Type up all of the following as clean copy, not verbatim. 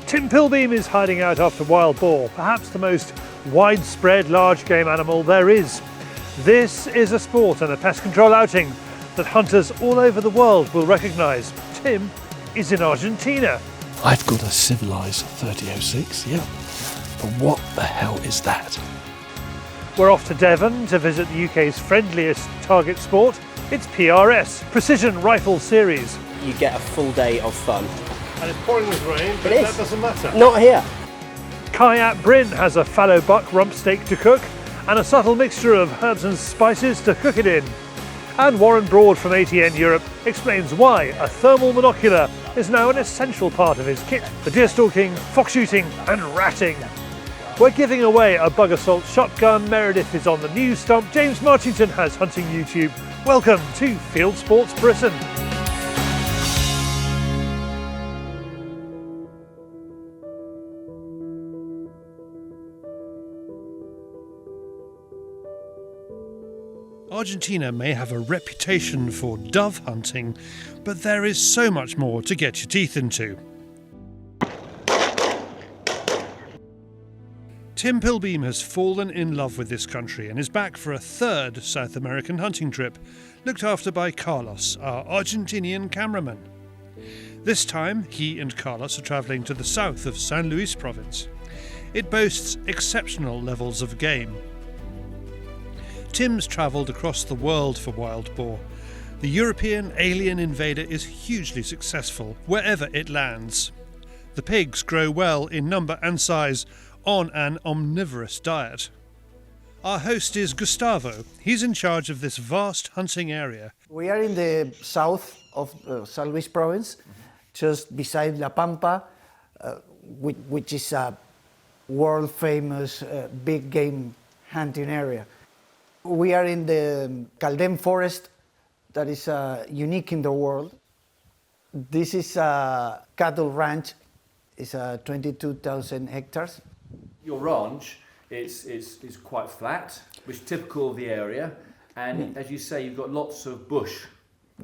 Tim Pilbeam is hiding out after wild boar, perhaps the most widespread large game animal there is. This is a sport and a pest control outing that hunters all over the world will recognise. Tim is in Argentina. I've got a civilised 3006, yeah. But what the hell is that? We're off to Devon to visit the UK's friendliest target sport. It's PRS Precision Rifle Series. You get a full day of fun. And it's pouring with rain, but that doesn't matter. Not here. Cai Ap Bryn has a fallow buck rump steak to cook and a subtle mixture of herbs and spices to cook it in. And Warren Broad from ATN Europe explains why a thermal monocular is now an essential part of his kit for deer stalking, fox shooting and ratting. We're giving away a BugASalt shotgun. Meredyth is on the news stump. James Marchington has hunting YouTube. Welcome to Fieldsports Britain. Argentina may have a reputation for dove hunting, but there is so much more to get your teeth into. Tim Pilbeam has fallen in love with this country and is back for a third South American hunting trip, looked after by Carlos, our Argentinian cameraman. This time, he and Carlos are travelling to the south of San Luis province. It boasts exceptional levels of game. Tim's travelled across the world for wild boar. The European alien invader is hugely successful wherever it lands. The pigs grow well in number and size on an omnivorous diet. Our host is Gustavo. He's in charge of this vast hunting area. We are in the south of San Luis province, just beside La Pampa, which is a world famous big game hunting area. We are in the Caldem forest that is unique in the world. This is a cattle ranch. It's 22,000 hectares. Your ranch is quite flat, which is typical of the area. And as you say, you've got lots of bush.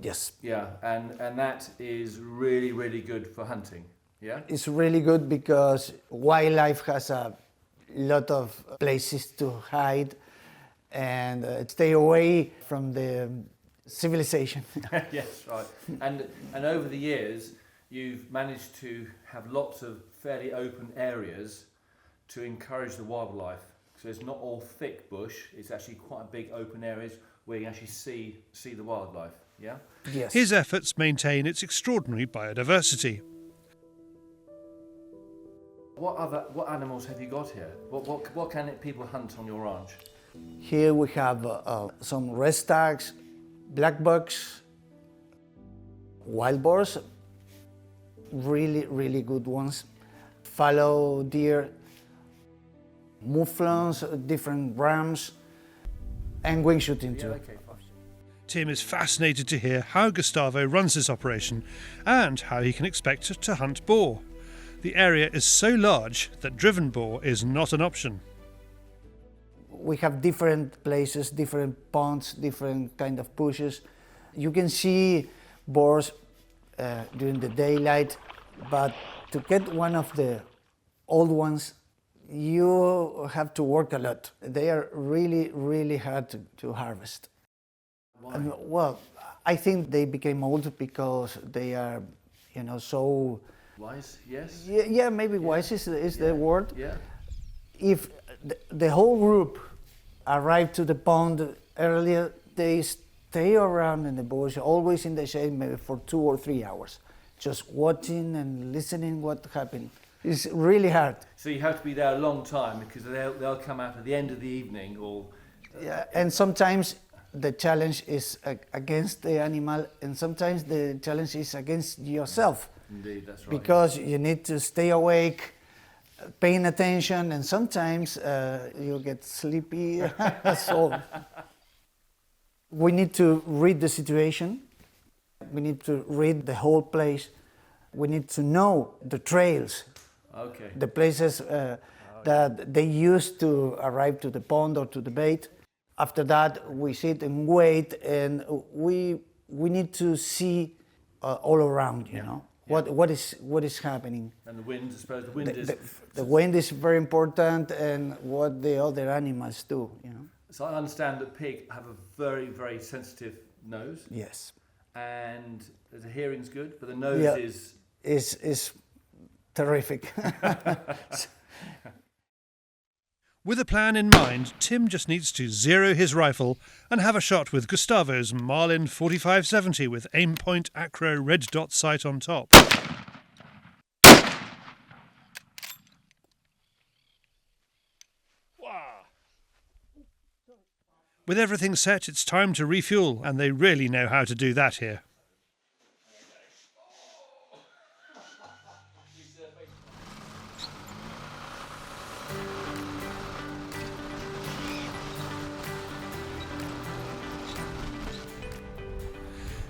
Yes. Yeah, and that is really, really good for hunting. Yeah? It's really good because wildlife has a lot of places to hide and stay away from the civilization. Yes, right. And over the years, you've managed to have lots of fairly open areas to encourage the wildlife. So it's not all thick bush, it's actually quite big open areas where you actually see the wildlife, yeah? Yes. His efforts maintain its extraordinary biodiversity. What animals have you got here? What can people hunt on your ranch? Here we have some red stags, black bucks, wild boars, really, really good ones, fallow deer, mouflons, different rams, and wing shooting too. Yeah, okay. Tim is fascinated to hear how Gustavo runs this operation and how he can expect to hunt boar. The area is so large that driven boar is not an option. We have different places, different ponds, different kind of bushes. You can see boars during the daylight, but to get one of the old ones, you have to work a lot. They are really, really hard to harvest. Why? Well, I think they became old because they are, so... Wise, yes? Yeah, maybe wise is the word. Yeah. If the whole group arrive to the pond earlier, they stay around in the bush, always in the shade, maybe for 2 or 3 hours, just watching and listening what happened. It's really hard. So you have to be there a long time because they'll come out at the end of the evening or... Yeah, and sometimes the challenge is against the animal and sometimes the challenge is against yourself. Indeed, that's right. Because you need to stay awake, paying attention, and sometimes you get sleepy. So we need to read the situation. We need to read the whole place. We need to know the trails, Okay. the places that they use to arrive to the pond or to the bait. After that, we sit and wait, and we need to see all around, you know. what is happening. And the wind, I suppose the wind is... The wind is very important, and what the other animals do, you know. So I understand that pig have a very, very sensitive nose. Yes. And the hearing's good, but the nose is terrific. With a plan in mind, Tim just needs to zero his rifle and have a shot with Gustavo's Marlin 4570 with Aimpoint Acro red dot sight on top. With everything set, it's time to refuel, and they really know how to do that here.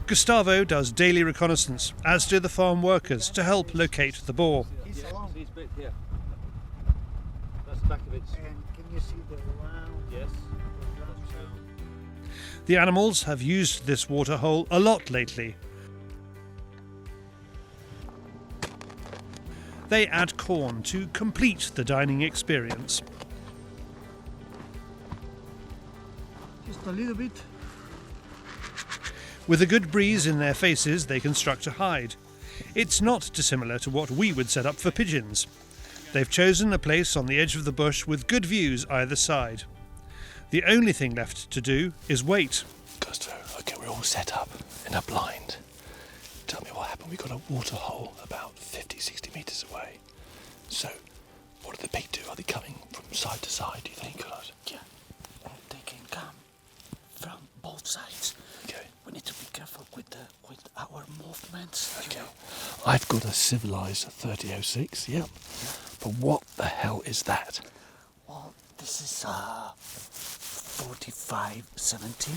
Gustavo does daily reconnaissance, as do the farm workers, to help locate the boar. He's along these bits here. That's the back of it. And can you see the round? Yes. The animals have used this water hole a lot lately. They add corn to complete the dining experience. Just a little bit. With a good breeze in their faces, they construct a hide. It's not dissimilar to what we would set up for pigeons. They've chosen a place on the edge of the bush with good views either side. The only thing left to do is wait. Gusto, okay, we're all set up in a blind. Tell me what happened. We got a water hole about 50, 60 metres away. So, what do the pig do? Are they coming from side to side, do you think? Yeah, they can come from both sides. Okay. We need to be careful with our movements. Okay. I've got a civilised 3006, yeah. But what the hell is that? Well, this is 4570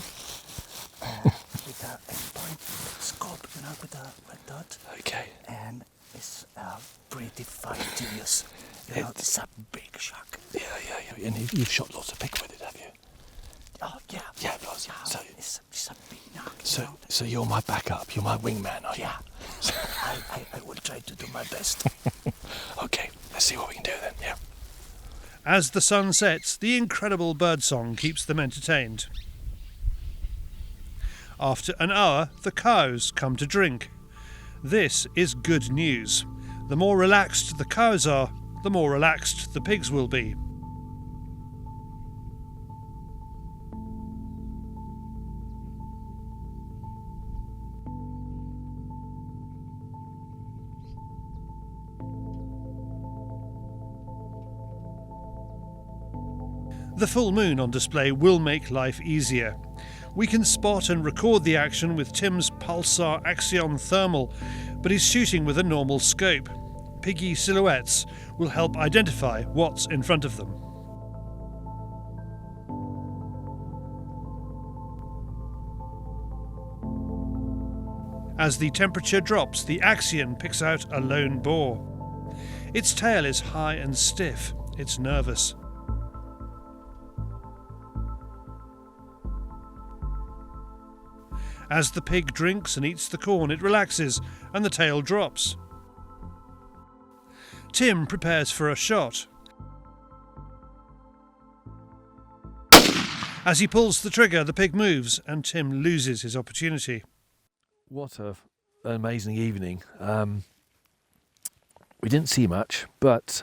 with a endpoint scope, you know, with a red dot. Okay. And it's pretty tedious. You know, it's a big shark. Yeah. And you've shot lots of pig with it, have you? Oh, yeah. Yeah, it was. Yeah, So, it's a big knock. so you're my backup. You're my wingman, are you? Yeah. I will try to do my best. Okay, let's see what we can do then, yeah. As the sun sets, the incredible birdsong keeps them entertained. After an hour, the cows come to drink. This is good news. The more relaxed the cows are, the more relaxed the pigs will be. The full moon on display will make life easier. We can spot and record the action with Tim's Pulsar Axion Thermal, but he's shooting with a normal scope. Piggy silhouettes will help identify what's in front of them. As the temperature drops, the Axion picks out a lone boar. Its tail is high and stiff. It's nervous. As the pig drinks and eats the corn, it relaxes and the tail drops. Tim prepares for a shot. As he pulls the trigger, the pig moves and Tim loses his opportunity. What an amazing evening. We didn't see much, but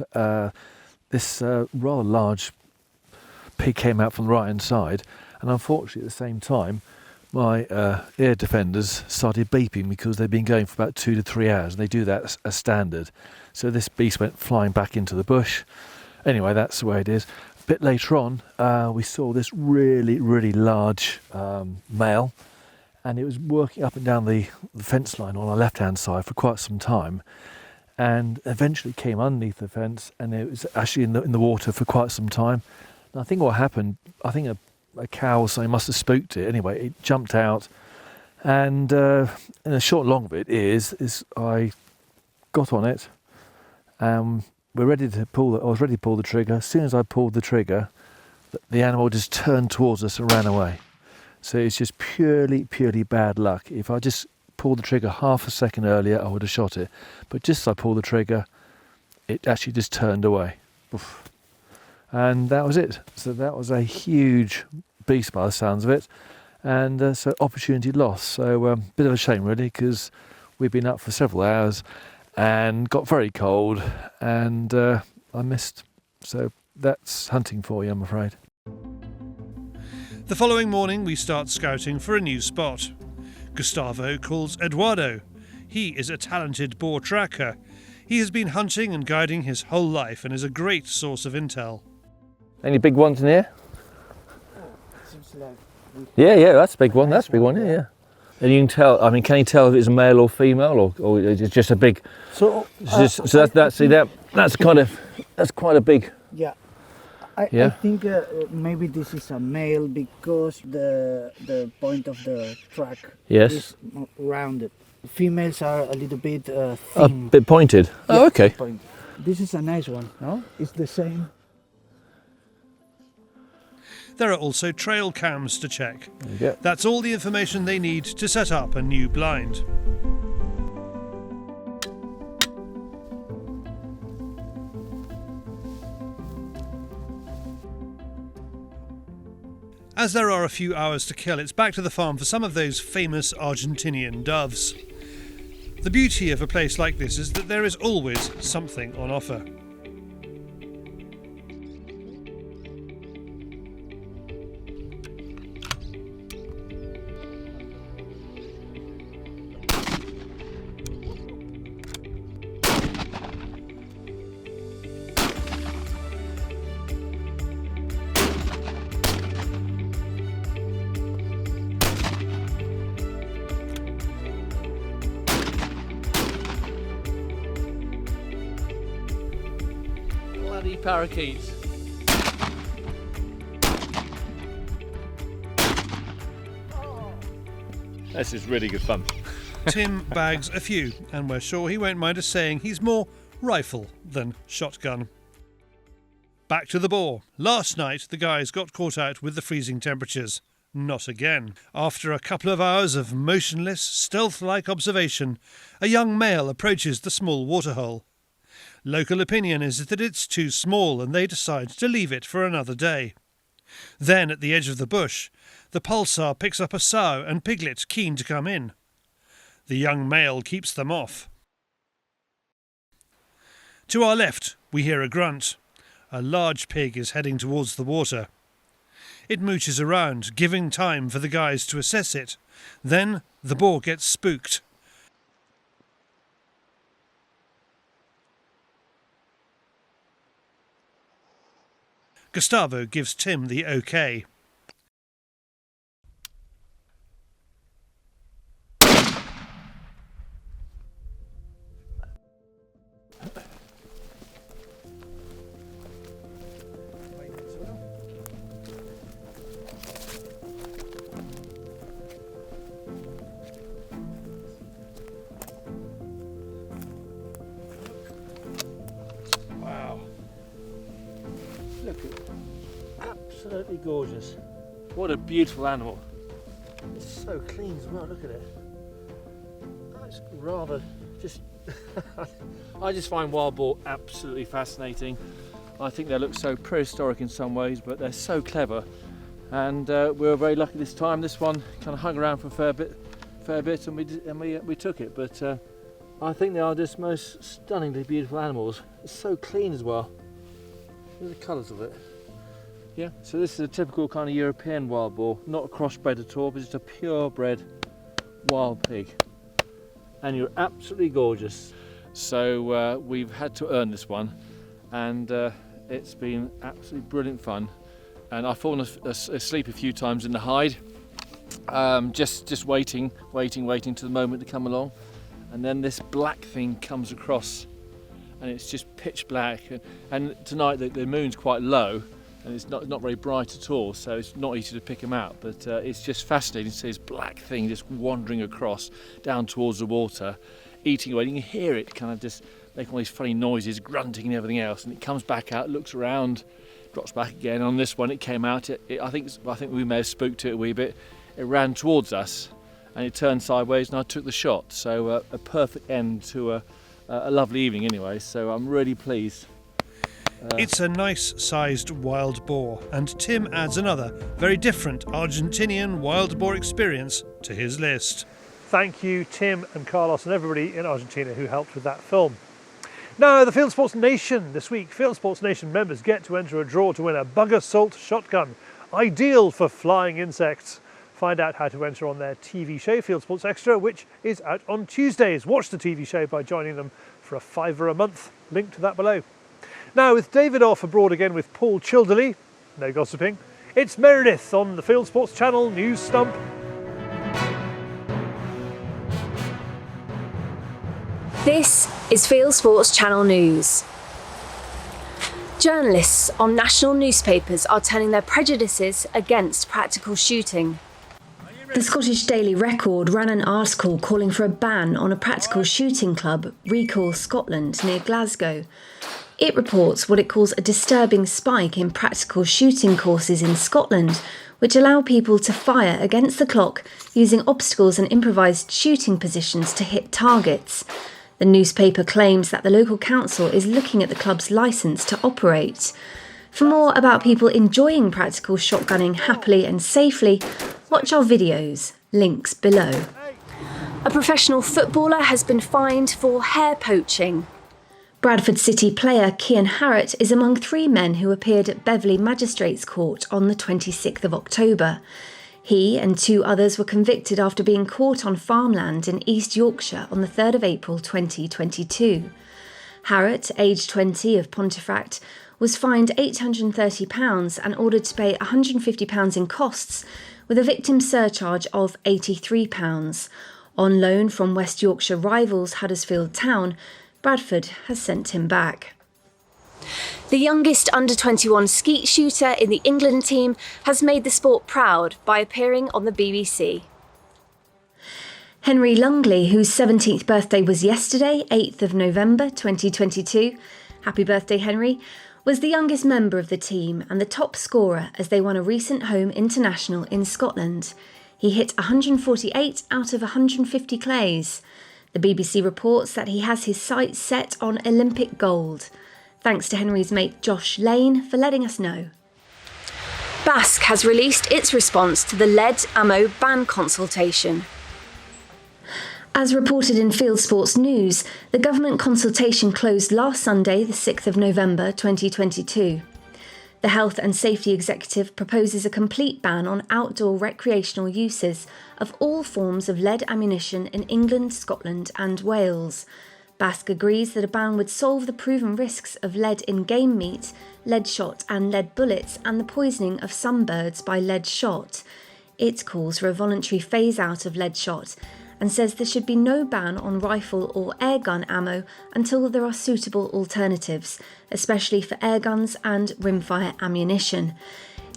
this rather large pig came out from the right-hand side, and unfortunately at the same time, my ear defenders started beeping because they've been going for about 2 to 3 hours, and they do that as standard. So this beast went flying back into the bush. Anyway, that's the way it is. A bit later on, we saw this really, really large male, and it was working up and down the fence line on our left-hand side for quite some time, and eventually came underneath the fence, and it was actually in the water for quite some time. And I think what happened, I think a cow or something must have spooked it. Anyway, it jumped out, and the short and long of it is I got on it, we're ready to pull. I was ready to pull the trigger. As soon as I pulled the trigger, the animal just turned towards us and ran away. So it's just purely bad luck. If I just pulled the trigger half a second earlier, I would have shot it. But just as I pulled the trigger, it actually just turned away. Oof. And that was it. So that was a huge beast by the sounds of it. And so opportunity lost. So bit of a shame really, because we've been up for several hours and got very cold, and I missed. So that's hunting for you, I'm afraid. The following morning we start scouting for a new spot. Gustavo calls Eduardo. He is a talented boar tracker. He has been hunting and guiding his whole life and is a great source of intel. Any big ones in here? Seems like Yeah, that's a big one. That's a big one, yeah. And you can tell, I mean, can you tell if it's male or female, or is it just a big... so. That's quite a big... Yeah. I think maybe this is a male because the point of the track is rounded. Females are a little bit thin. A bit pointed? Yeah, Oh, okay. pointed. This is a nice one, no? It's the same. There are also trail cams to check. Yeah. That's all the information they need to set up a new blind. As there are a few hours to kill, it's back to the farm for some of those famous Argentinian doves. The beauty of a place like this is that there is always something on offer. Bloody parakeets. This is really good fun. Tim bags a few, and we're sure he won't mind us saying he's more rifle than shotgun. Back to the boar. Last night the guys got caught out with the freezing temperatures. Not again. After a couple of hours of motionless, stealth-like observation, a young male approaches the small waterhole. Local opinion is that it's too small and they decide to leave it for another day. Then, at the edge of the bush, the pulsar picks up a sow and piglet keen to come in. The young male keeps them off. To our left, we hear a grunt. A large pig is heading towards the water. It mooches around, giving time for the guys to assess it. Then the boar gets spooked. Gustavo gives Tim the OK. Wow. Look at it. Absolutely gorgeous. What a beautiful animal. It's so clean as well, look at it. That's rather just... I just find wild boar absolutely fascinating. I think they look so prehistoric in some ways, but they're so clever. And we were very lucky this time. This one kind of hung around for a fair bit, and we took it. But I think they are just most stunningly beautiful animals. It's so clean as well. Look at the colours of it. Yeah, so this is a typical kind of European wild boar, not a crossbred at all, but just a purebred wild pig. And you're absolutely gorgeous. So we've had to earn this one, and it's been absolutely brilliant fun. And I've fallen asleep a few times in the hide, just waiting to the moment to come along. And then this black thing comes across, and it's just pitch black. And tonight the moon's quite low, and it's not very bright at all, so it's not easy to pick them out. But it's just fascinating to see this black thing just wandering across down towards the water, eating away. You can hear it kind of just making all these funny noises, grunting and everything else. And it comes back out, looks around, drops back again. On this one, it came out. I think we may have spooked it a wee bit. It ran towards us, and it turned sideways and I took the shot. So a perfect end to a lovely evening anyway, so I'm really pleased. It's a nice-sized wild boar, and Tim adds another very different Argentinian wild boar experience to his list. Thank you, Tim and Carlos and everybody in Argentina who helped with that film. Now, the Fieldsports Nation this week. Fieldsports Nation members get to enter a draw to win a BugASalt shotgun, ideal for flying insects. Find out how to enter on their TV show, Fieldsports Extra, which is out on Tuesdays. Watch the TV show by joining them for a £5 a month. Link to that below. Now, with David off abroad again with Paul Childerley, no gossiping, it's Meredyth on the Fieldsports Channel News Stump. This is Fieldsports Channel News. Journalists on national newspapers are turning their prejudices against practical shooting. The Scottish Daily Record ran an article calling for a ban on a practical shooting club, Recall Scotland, near Glasgow. It reports what it calls a disturbing spike in practical shooting courses in Scotland, which allow people to fire against the clock using obstacles and improvised shooting positions to hit targets. The newspaper claims that the local council is looking at the club's licence to operate. For more about people enjoying practical shotgunning happily and safely, watch our videos, links below. A professional footballer has been fined for hair poaching. Bradford City player Cian Harratt is among 3 men who appeared at Beverley Magistrates Court on the 26th of October. He and 2 others were convicted after being caught on farmland in East Yorkshire on the 3rd of April 2022. Harratt, aged 20 of Pontefract, was fined £830 and ordered to pay £150 in costs, with a victim surcharge of £83. On loan from West Yorkshire rivals Huddersfield Town, Bradford has sent him back. The youngest under-21 skeet shooter in the England team has made the sport proud by appearing on the BBC. Henry Lungley, whose 17th birthday was yesterday, 8th of November 2022, happy birthday Henry, was the youngest member of the team and the top scorer as they won a recent home international in Scotland. He hit 148 out of 150 clays. The BBC reports that he has his sights set on Olympic gold. Thanks to Henry's mate Josh Lane for letting us know. Basque has released its response to the lead ammo ban consultation. As reported in Fieldsports News, the government consultation closed last Sunday, the 6th of November 2022. The Health and Safety Executive proposes a complete ban on outdoor recreational uses of all forms of lead ammunition in England, Scotland and Wales. Basque agrees that a ban would solve the proven risks of lead in game meat, lead shot and lead bullets and the poisoning of some birds by lead shot. It calls for a voluntary phase-out of lead shot and says there should be no ban on rifle or airgun ammo until there are suitable alternatives, especially for airguns and rimfire ammunition.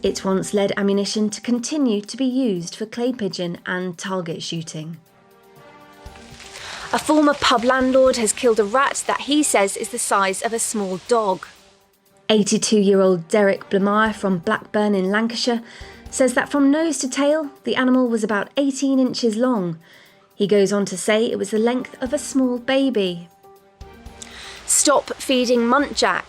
It wants lead ammunition to continue to be used for clay pigeon and target shooting. A former pub landlord has killed a rat that he says is the size of a small dog. 82-year-old Derek Blamire from Blackburn in Lancashire says that from nose to tail, the animal was about 18 inches long. He goes on to say it was the length of a small baby. Stop feeding muntjac.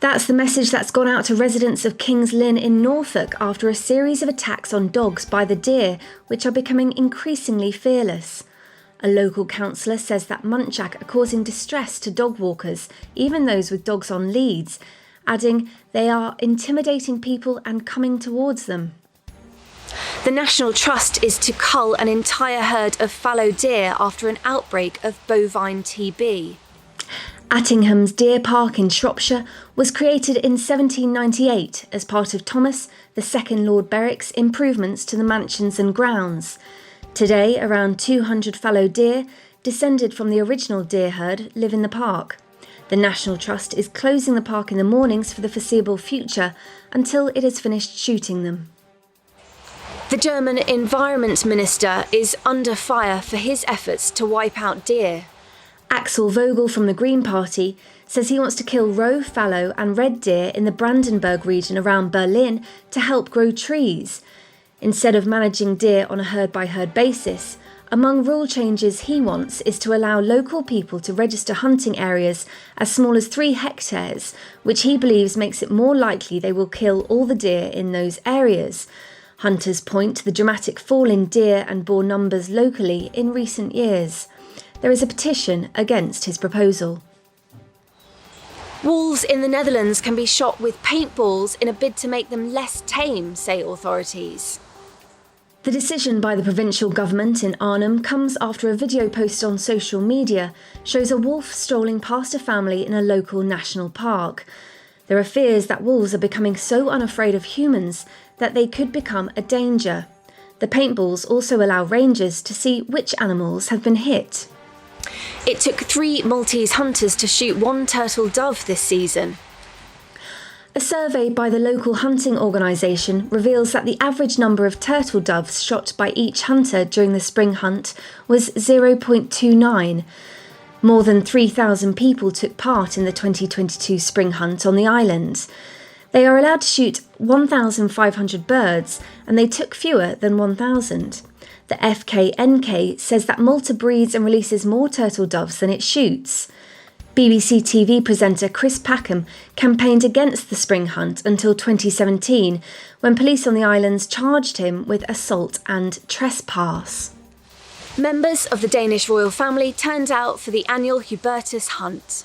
That's the message that's gone out to residents of Kings Lynn in Norfolk after a series of attacks on dogs by the deer, which are becoming increasingly fearless. A local councillor says that muntjac are causing distress to dog walkers, even those with dogs on leads, adding they are intimidating people and coming towards them. The National Trust is to cull an entire herd of fallow deer after an outbreak of bovine TB. Attingham's Deer Park in Shropshire was created in 1798 as part of Thomas, the second Lord Berwick's improvements to the mansions and grounds. Today, around 200 fallow deer, descended from the original deer herd, live in the park. The National Trust is closing the park in the mornings for the foreseeable future until it has finished shooting them. The German Environment Minister is under fire for his efforts to wipe out deer. Axel Vogel from the Green Party says he wants to kill roe, fallow and red deer in the Brandenburg region around Berlin to help grow trees. Instead of managing deer on a herd-by-herd basis, Among rule changes he wants is to allow local people to register hunting areas as small as 3 hectares, which he believes makes it more likely they will kill all the deer in those areas. Hunters point to the dramatic fall in deer and boar numbers locally in recent years. There is a petition against his proposal. Wolves in the Netherlands can be shot with paintballs in a bid to make them less tame, say authorities. The decision by the provincial government in Arnhem comes after a video post on social media shows a wolf strolling past a family in a local national park. There are fears that wolves are becoming so unafraid of humans that they could become a danger. The paintballs also allow rangers to see which animals have been hit. It took 3 Maltese hunters to shoot 1 turtle dove this season. A survey by the local hunting organisation reveals that the average number of turtle doves shot by each hunter during the spring hunt was 0.29. More than 3,000 people took part in the 2022 spring hunt on the island. They are allowed to shoot 1,500 birds, and they took fewer than 1,000. The FKNK says that Malta breeds and releases more turtle doves than it shoots. BBC TV presenter Chris Packham campaigned against the spring hunt until 2017, when police on the islands charged him with assault and trespass. Members of the Danish royal family turned out for the annual Hubertus hunt.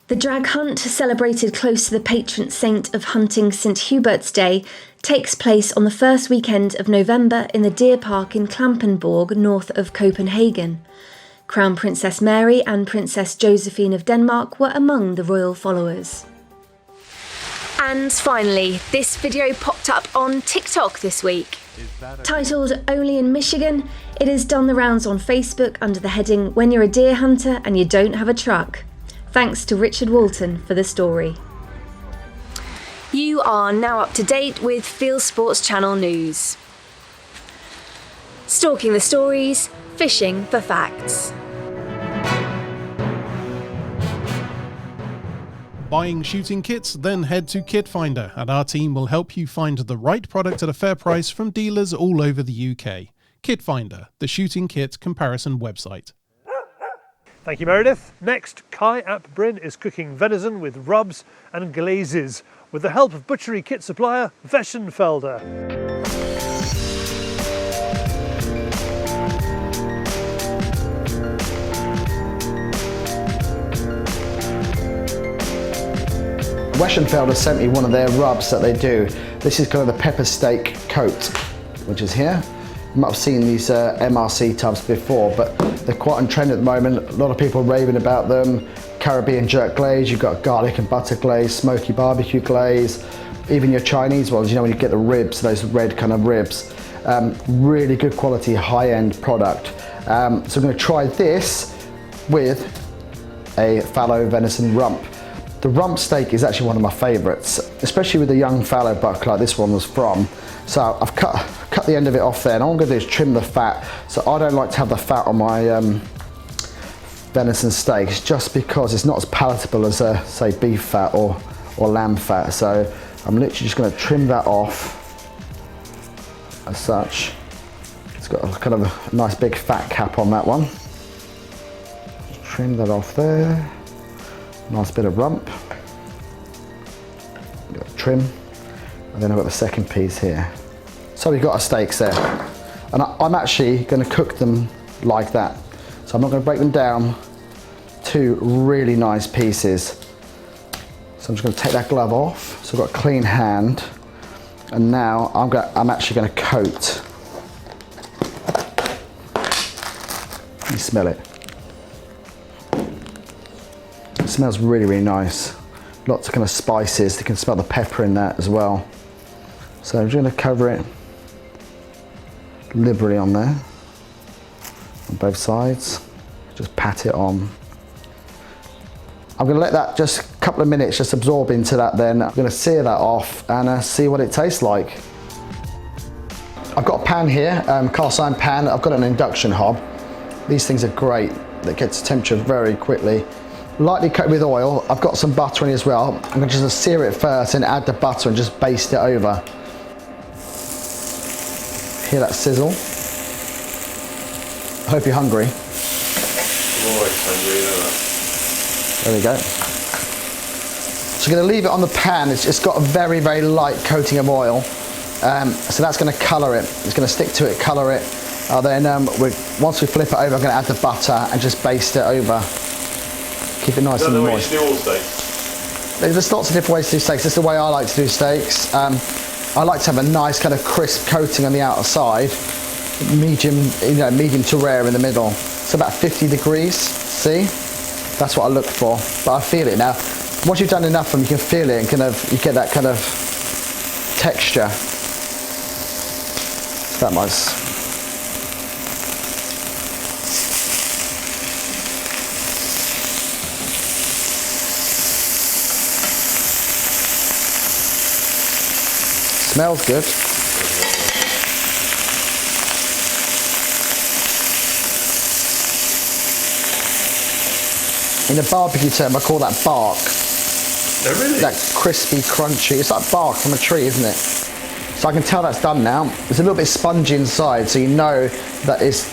The drag hunt, celebrated close to the patron saint of hunting St Hubert's Day, takes place on the first weekend of November in the deer park in Klampenborg, north of Copenhagen. Crown Princess Mary and Princess Josephine of Denmark were among the royal followers. And finally, this video popped up on TikTok this week. Titled Only in Michigan, it has done the rounds on Facebook under the heading When You're a Deer Hunter and You Don't Have a Truck. Thanks to Richard Walton for the story. You are now up to date with Fieldsports Channel news. Stalking the stories, fishing for facts. Buying shooting kits? Then head to Kit Finder and our team will help you find the right product at a fair price from dealers all over the UK. Kit Finder, the shooting kit comparison website. Thank you, Meredyth. Next, Cai Ap Bryn is cooking venison with rubs and glazes with the help of butchery kit supplier Weschenfelder. Weschenfelder sent me one of their rubs that they do. This is kind of the pepper steak coat, which is here. You might have seen these MRC tubs before, but they're quite on trend at the moment. A lot of people are raving about them. Caribbean jerk glaze, you've got garlic and butter glaze, smoky barbecue glaze, even your Chinese ones, you know, when you get the ribs, those red kind of ribs. Really good quality, high-end product. So I'm going to try this with a fallow venison rump. The rump steak is actually one of my favourites, especially with a young fallow buck like this one was from. So I've cut the end of it off there, and all I'm going to do is trim the fat. So I don't like to have the fat on my venison steaks, just because it's not as palatable as say beef fat or lamb fat. So I'm literally just going to trim that off as such. It's got a kind of a nice big fat cap on that one. Just trim that off there. Nice bit of rump. Got trim, and then I've got the second piece here. So we've got our steaks there, and I'm actually going to cook them like that. So I'm not going to break them down to really nice pieces. So I'm just going to take that glove off. So I've got a clean hand, and now I'm actually going to coat. You smell it. It smells really, really nice. Lots of kind of spices. You can smell the pepper in that as well. So I'm just going to cover it liberally on there, on both sides. Just pat it on. I'm going to let that just a couple of minutes just absorb into that then. I'm going to sear that off and see what it tastes like. I've got a pan here, cast iron pan. I've got an induction hob. These things are great. That gets temperature very quickly. Lightly coated with oil. I've got some butter in as well. I'm going to just sear it first and add the butter and just baste it over. Hear that sizzle? hope you're hungry. I'm always hungry, you know that. There we go. So we're going to leave it on the pan. It's got a very, very light coating of oil. So that's going to colour it. It's going to stick to it, colour it. Then once we flip it over, I'm going to add the butter and just baste it over. Keep it nice and moist. Do all steaks? There's lots of different ways to do steaks. This is the way I like to do steaks. I like to have a nice kind of crisp coating on the outside, medium to rare in the middle. It's about 50 degrees. See, that's what I look for. But I feel it now. Once you've done enough of them, you can feel it and you get that kind of texture. It's that nice. Smells good. In a barbecue term, I call that bark. Oh, really? That crispy, crunchy. It's like bark from a tree, isn't it? So I can tell that's done now. It's a little bit spongy inside, so you know that it's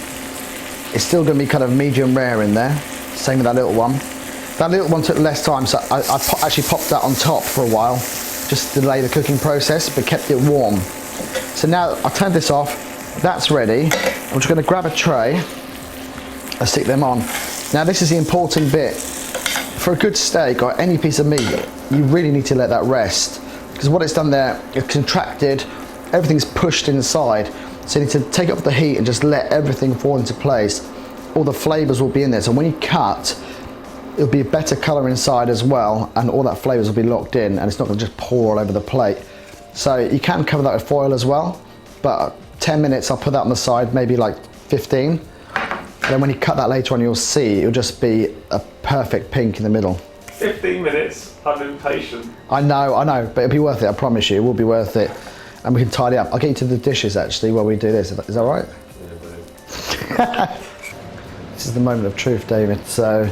still going to be kind of medium rare in there. Same with that little one. That little one took less time, so I actually popped that on top for a while, just to delay the cooking process, but kept it warm. So now I'll turn this off. That's ready. I'm just going to grab a tray and stick them on. Now this is the important bit. For a good steak or any piece of meat, you really need to let that rest, because what it's done there, it's contracted, everything's pushed inside. So you need to take up the heat and just let everything fall into place. All the flavours will be in there. So when you cut, it'll be a better colour inside as well, and all that flavours will be locked in, and it's not going to just pour all over the plate. So you can cover that with foil as well, but 10 minutes, I'll put that on the side, maybe like 15. Then when you cut that later on, you'll see it'll just be a perfect pink in the middle. 15 minutes, I'm impatient. I know, but it'll be worth it, I promise you, it will be worth it. And we can tidy up. I'll get you to the dishes actually while we do this, is that right? Yeah, this is the moment of truth, David. So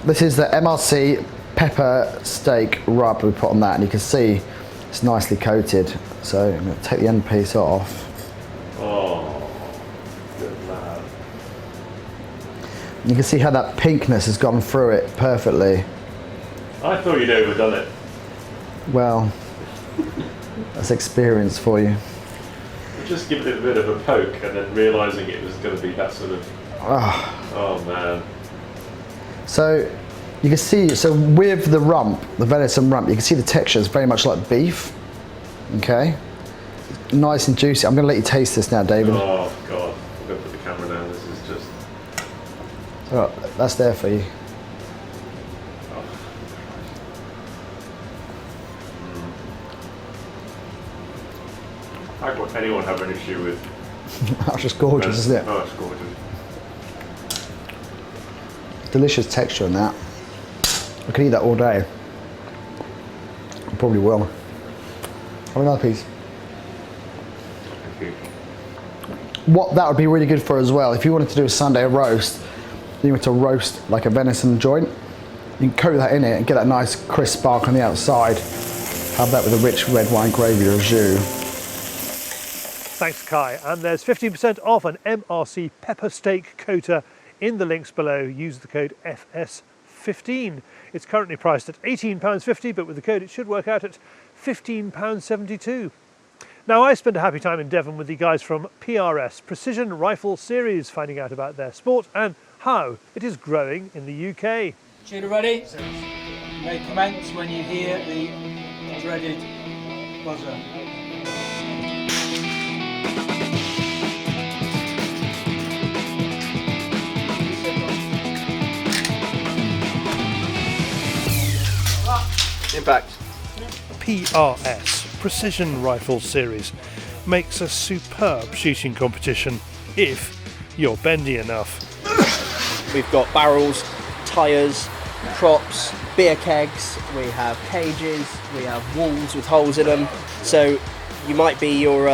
this is the MRC pepper steak rub we put on that, and you can see it's nicely coated. So I'm going to take the end piece off. Oh, good lad. You can see how that pinkness has gone through it perfectly. I thought you'd overdone it. Well, that's experience for you. Just giving it a bit of a poke and then realising it was going to be that sort of... Oh man. So you can see, so with the rump, the venison rump, you can see the texture is very much like beef. Okay, nice and juicy. I'm going to let you taste this now, David. Oh God, I'm going to put the camera down. This is just... So that's there for you. How could anyone have an issue with... That's just gorgeous, isn't it? Oh, it's gorgeous. Delicious texture in that. I could eat that all day. I probably will. Have another piece. What that would be really good for as well, if you wanted to do a Sunday roast, you want to roast like a venison joint, you can coat that in it and get that nice crisp spark on the outside. Have that with a rich red wine gravy or jus. Thanks, Kai. And there's 15% off an MRC pepper steak coater in the links below. Use the code FS15. It's currently priced at £18.50, but with the code it should work out at £15.72. Now, I spent a happy time in Devon with the guys from PRS Precision Rifle Series, finding out about their sport and how it is growing in the UK. Shooter ready? You may commence when you hear the dreaded buzzer. Impact. PRS Precision Rifle Series makes a superb shooting competition if you're bendy enough. We've got barrels, tyres, props, beer kegs, we have cages, we have walls with holes in them. So you might be your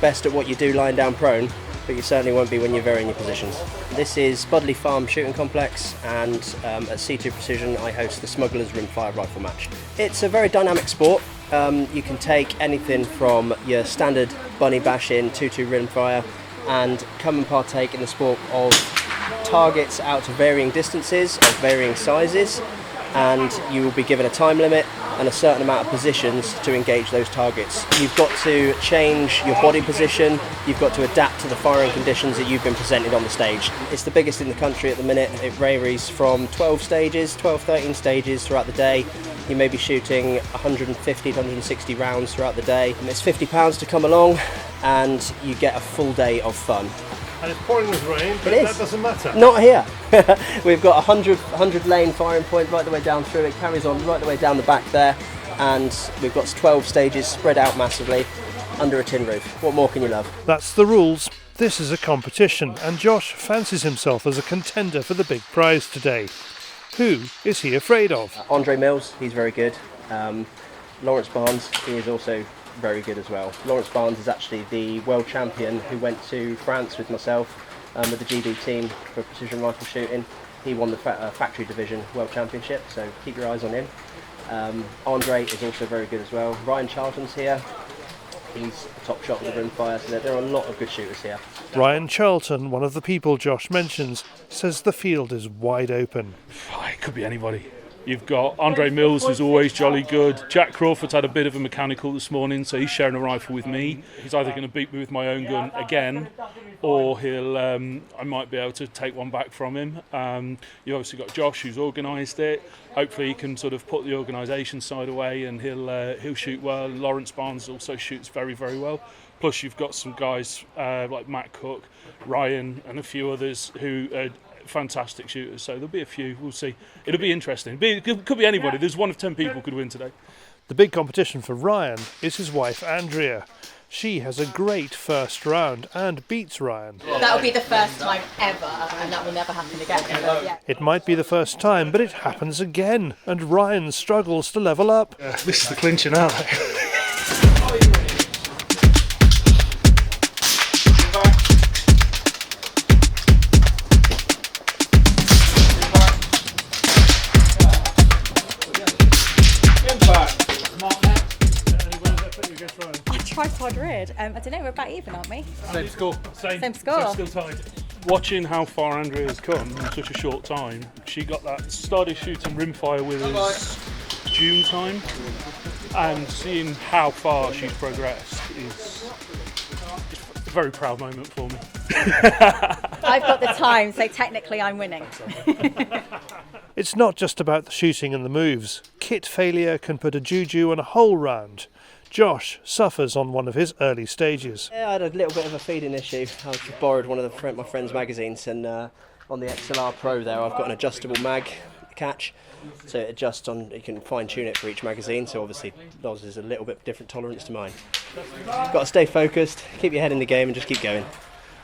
best at what you do lying down prone, but you certainly won't be when you're varying your positions. This is Budley Farm Shooting Complex, and at C2 Precision I host the Smuggler's Rimfire Rifle Match. It's a very dynamic sport. You can take anything from your standard bunny bash in 2-2 rimfire and come and partake in the sport of targets out to varying distances, of varying sizes, and you will be given a time limit and a certain amount of positions to engage those targets. You've got to change your body position, you've got to adapt to the firing conditions that you've been presented on the stage. It's the biggest in the country at the minute. It varies from 12, 13 stages throughout the day. You may be shooting 150 to 160 rounds throughout the day. And it's £50 to come along and you get a full day of fun. And it's pouring with rain, but that doesn't matter. Not here. We've got a 100 lane firing point right the way down through. It carries on right the way down the back there, and we've got 12 stages spread out massively under a tin roof. What more can you love? That's the rules. This is a competition, and Josh fancies himself as a contender for the big prize today. Who is he afraid of? Andre Mills, he's very good. Lawrence Barnes, he is also very good as well. Lawrence Barnes is actually the world champion who went to France with myself with the GB team for precision rifle shooting. He won the factory division world championship, so keep your eyes on him. Andre is also very good as well. Ryan Charlton's here. He's a top shot with the rimfire, so there are a lot of good shooters here. Ryan Charlton, one of the people Josh mentions, says the field is wide open. Oh, it could be anybody. You've got Andre Mills, who's always jolly good. Jack Crawford's had a bit of a mechanical this morning, so he's sharing a rifle with me. He's either going to beat me with my own gun again, or I might be able to take one back from him. You've obviously got Josh, who's organised it. Hopefully he can sort of put the organisation side away, and he'll shoot well. Lawrence Barnes also shoots very, very well. Plus you've got some guys like Matt Cook, Ryan, and a few others who are fantastic shooters, so there'll be a few. We'll see. It'll be interesting. It could be anybody. There's 1 of 10 people could win today. The big competition for Ryan is his wife Andrea. She has a great first round and beats Ryan. That'll be the first time ever, and that will never happen again. Yeah. It might be the first time, but it happens again, and Ryan struggles to level up. This is the clincher now. Tripod rid. I don't know, we're about even, aren't we? Same score. Same score. So still tied. Watching how far Andrea has come in such a short time, she got that, started shooting rimfire with us June time, and seeing how far she's progressed is a very proud moment for me. I've got the time, so technically I'm winning. It's not just about the shooting and the moves. Kit failure can put a juju on a whole round. Josh suffers on one of his early stages. Yeah, I had a little bit of a feeding issue. I borrowed one of my friend's magazines, and on the XLR Pro there I've got an adjustable mag catch, so it adjusts on, you can fine tune it for each magazine, so obviously Loz is a little bit different tolerance to mine. You've got to stay focused, keep your head in the game and just keep going.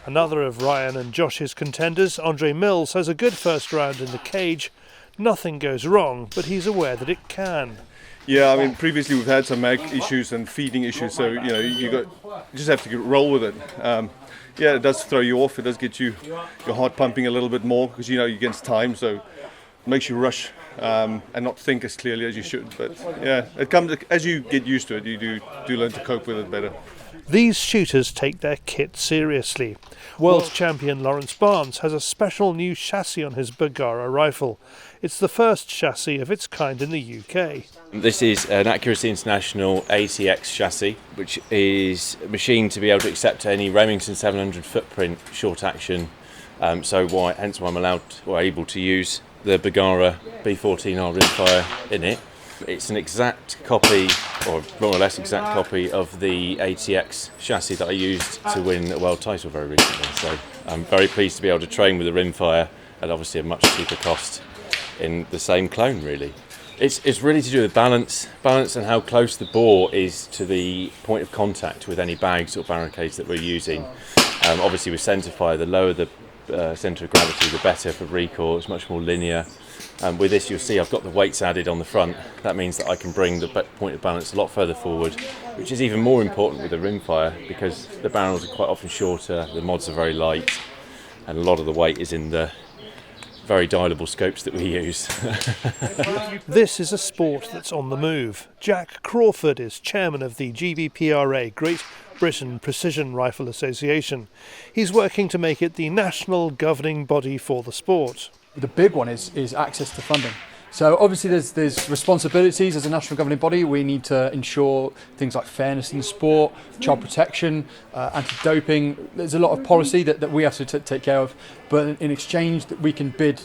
Another of Ryan and Josh's contenders, Andre Mills, has a good first round in the cage. Nothing goes wrong, but he's aware that it can. Yeah, I mean, previously we've had some mag issues and feeding issues, so you just have to roll with it. Yeah, it does throw you off. It does get your heart pumping a little bit more because you're against time, so it makes you rush and not think as clearly as you should. But yeah, it comes as you get used to it. You do learn to cope with it better. These shooters take their kit seriously. World champion Lawrence Barnes has a special new chassis on his BugASalt rifle. It's the first chassis of its kind in the UK. This is an Accuracy International ATX chassis, which is machined to be able to accept any Remington 700 footprint short action. Hence why I'm able to use the BugASalt B14R rimfire in it. It's an exact copy, or more or less exact copy, of the ATX chassis that I used to win a world title very recently. So I'm very pleased to be able to train with a rimfire at obviously a much cheaper cost in the same clone, really. It's really to do with balance and how close the bore is to the point of contact with any bags or barricades that we're using. Obviously with centerfire, the lower the centre of gravity, the better for recoil. It's much more linear. With this, you'll see I've got the weights added on the front. That means that I can bring the point of balance a lot further forward, which is even more important with the rimfire because the barrels are quite often shorter, the mods are very light, and a lot of the weight is in the very dialable scopes that we use. This is a sport that's on the move. Jack Crawford is chairman of the GBPRA, Great Britain Precision Rifle Association. He's working to make it the national governing body for the sport. The big one is access to funding. So obviously there's responsibilities as a national governing body. We need to ensure things like fairness in the sport, child protection, anti-doping. There's a lot of policy that we have to take care of, but in exchange that we can bid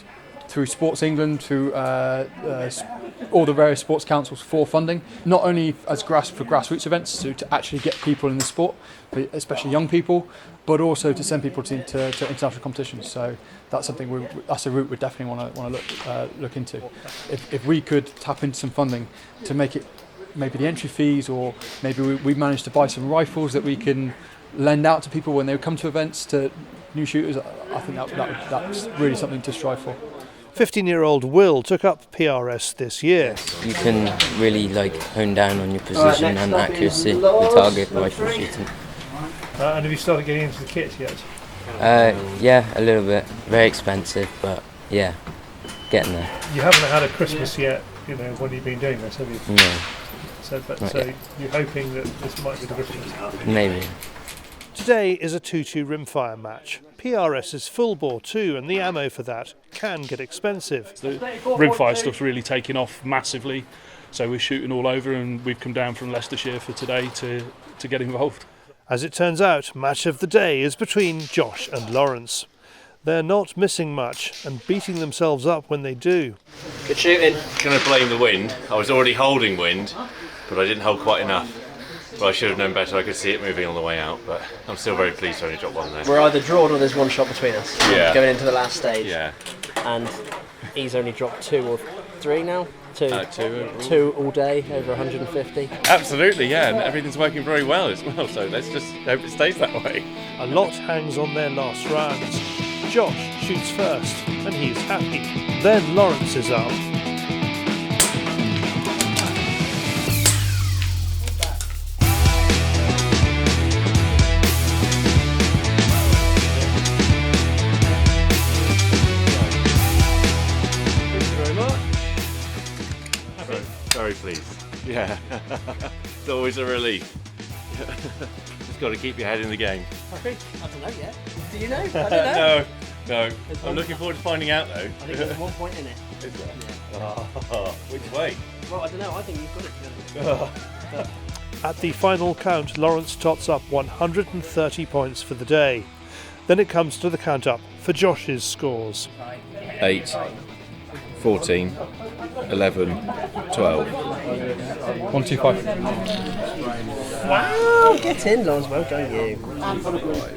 through Sports England, through all the various sports councils for funding, not only as for grassroots events, so to actually get people in the sport, but especially young people, but also to send people to international competitions. So that's something that's a route we definitely want to look into. If we could tap into some funding to make it maybe the entry fees, or maybe we manage to buy some rifles that we can lend out to people when they come to events, to new shooters, I think that's really something to strive for. 15-year-old Will took up PRS this year. You can really hone down on your position and accuracy with target rifle shooting. And have you started getting into the kit yet? Yeah, a little bit. Very expensive, but yeah, getting there. You haven't had a Christmas yet, when you've been doing this, have you? No. So you're hoping that this might be the Christmas? Maybe. Today is a 2-2 rimfire match. PRS is full bore too, and the ammo for that can get expensive. The rimfire stuff's really taken off massively, so we're shooting all over, and we've come down from Leicestershire for today to get involved. As it turns out, match of the day is between Josh and Lawrence. They're not missing much and beating themselves up when they do. Good shooting. Can I blame the wind? I was already holding wind, but I didn't hold quite enough. Well, I should have known better. I could see it moving on the way out, but I'm still very pleased to only drop one there. We're either drawn or there's one shot between us. Yeah. Going into the last stage. Yeah. And he's only dropped 2 or 3 now. 2. 2 all day, over 150. Absolutely, yeah, and everything's working very well as well, so let's just hope it stays that way. A lot hangs on their last rounds. Josh shoots first, and he's happy. Then Lawrence is up. Very pleased. Yeah. It's always a relief. Just got to keep your head in the game. I don't know yet. Do you know? I don't know. No. I'm looking forward to finding out though. I think there's 1 point in it. Is there? Yeah. Oh, which way? Well, I don't know. I think you've got it. At the final count, Lawrence tots up 130 points for the day. Then it comes to the count up for Josh's scores. 8, 14, 11, 12. 125. Wow, get in, Lawrence. Well done, you.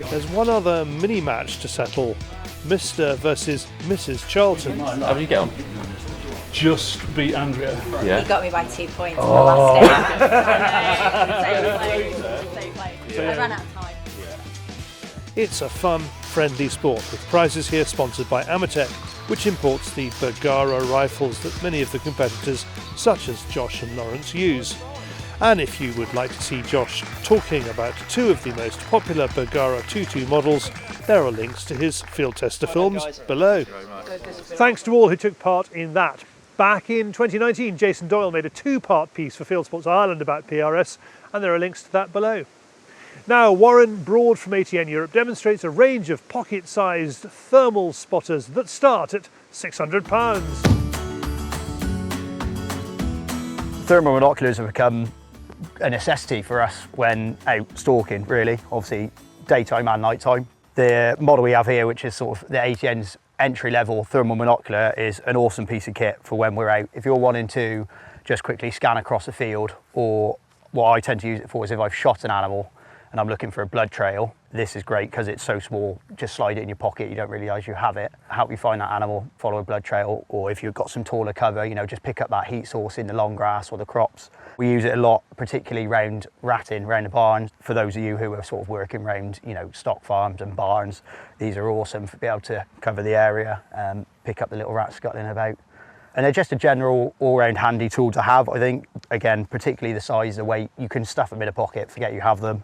There's one other mini match to settle. Mr. versus Mrs. Charlton. How did you get on? Just beat Andrea. Yeah. He got me by 2 points on the last day. So close. I ran out of time. It's a fun, friendly sport with prizes here sponsored by Amatec, which imports the Bergara rifles that many of the competitors, such as Josh and Lawrence, use. And if you would like to see Josh talking about 2 of the most popular Bergara 2.2 models, there are links to his field tester films below. Thanks to all who took part in that. Back in 2019, Jason Doyle made a 2-part piece for Fieldsports Ireland about PRS, and there are links to that below. Now, Warren Broad from ATN Europe demonstrates a range of pocket-sized thermal spotters that start at £600. Thermal binoculars have become a necessity for us when out stalking, really, obviously daytime and nighttime. The model we have here, which is sort of the ATN's entry-level thermal binocular, is an awesome piece of kit for when we're out. If you're wanting to just quickly scan across a field, or what I tend to use it for is if I've shot an animal and I'm looking for a blood trail, this is great because it's so small. Just slide it in your pocket, you don't realise you have it. Help you find that animal, follow a blood trail, or if you've got some taller cover, just pick up that heat source in the long grass or the crops. We use it a lot, particularly round ratting, round the barns. For those of you who are sort of working round, stock farms and barns, these are awesome to be able to cover the area, pick up the little rats scuttling about. And they're just a general all-round handy tool to have, I think. Again, particularly the size, the weight, you can stuff them in a pocket, forget you have them.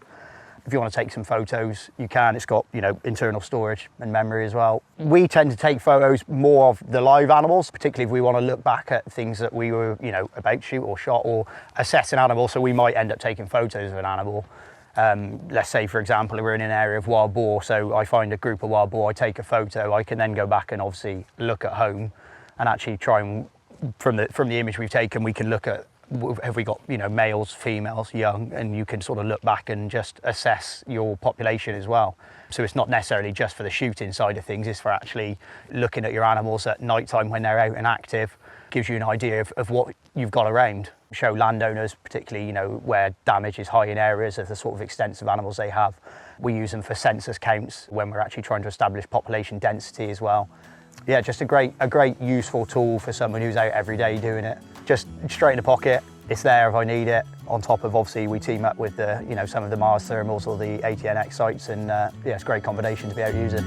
If you want to take some photos, you can. It's got, you know, internal storage and memory as well. We tend to take photos more of the live animals, particularly if we want to look back at things that we were, you know, about to shoot or shot or assess an animal. So we might end up taking photos of an animal. Let's say, for example, we're in an area of wild boar, so I find a group of wild boar, I take a photo, I can then go back and obviously look at home and actually try and, from the image we've taken, we can look at, have we got, you know, males, females, young, and you can sort of look back and just assess your population as well. So it's not necessarily just for the shooting side of things, it's for actually looking at your animals at night time when they're out and active. Gives you an idea of what you've got around. Show landowners, particularly, you know, where damage is high in areas of the sort of extensive animals they have. We use them for census counts when we're actually trying to establish population density as well. Yeah, just a great useful tool for someone who's out every day doing it. Just straight in the pocket, it's there if I need it. On top of, obviously, we team up with the, you know, some of the Mars thermals or the ATNX sites, and yeah, it's a great combination to be able to use it.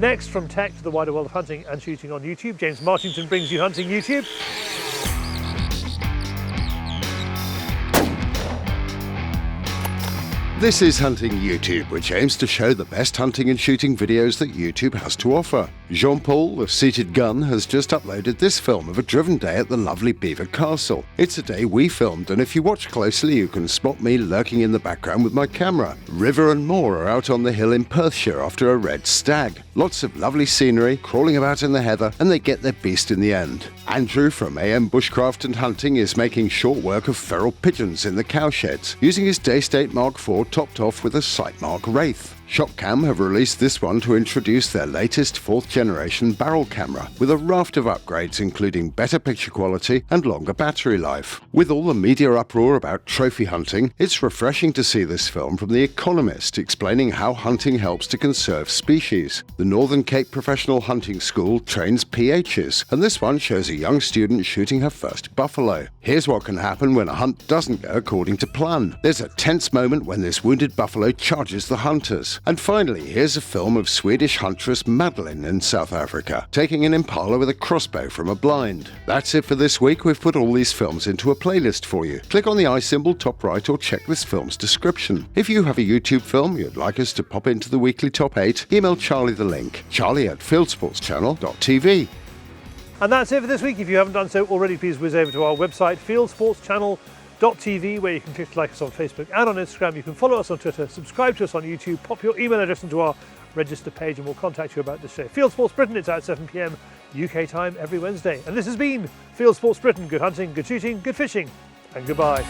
Next, from tech to the wider world of hunting and shooting on YouTube, James Marchington brings you Hunting YouTube. This is Hunting YouTube, which aims to show the best hunting and shooting videos that YouTube has to offer. Jean-Paul, the seated gun, has just uploaded this film of a driven day at the lovely Belvoir Castle. It's a day we filmed, and if you watch closely you can spot me lurking in the background with my camera. River and Moor are out on the hill in Perthshire after a red stag. Lots of lovely scenery, crawling about in the heather, and they get their beast in the end. Andrew from AM Bushcraft and Hunting is making short work of feral pigeons in the cowsheds, using his Daystate Mark IV topped off with a Sightmark Wraith. ShopCam have released this one to introduce their latest 4th generation barrel camera, with a raft of upgrades including better picture quality and longer battery life. With all the media uproar about trophy hunting, it's refreshing to see this film from The Economist explaining how hunting helps to conserve species. The Northern Cape Professional Hunting School trains PHs, and this one shows a young student shooting her first buffalo. Here's what can happen when a hunt doesn't go according to plan. There's a tense moment when this wounded buffalo charges the hunters. And finally, here's a film of Swedish huntress Madeline in South Africa, taking an impala with a crossbow from a blind. That's it for this week. We've put all these films into a playlist for you. Click on the eye symbol top right or check this film's description. If you have a YouTube film you'd like us to pop into the weekly top 8, email Charlie the link, charlie@fieldsportschannel.tv. And that's it for this week. If you haven't done so already, please whiz over to our website, fieldsportschannel.tv, where you can click to like us on Facebook and on Instagram. You can follow us on Twitter, subscribe to us on YouTube, pop your email address into our register page, and we'll contact you about this show. Fieldsports Britain, it's at 7 p.m. UK time every Wednesday. And this has been Fieldsports Britain. Good hunting, good shooting, good fishing, and goodbye.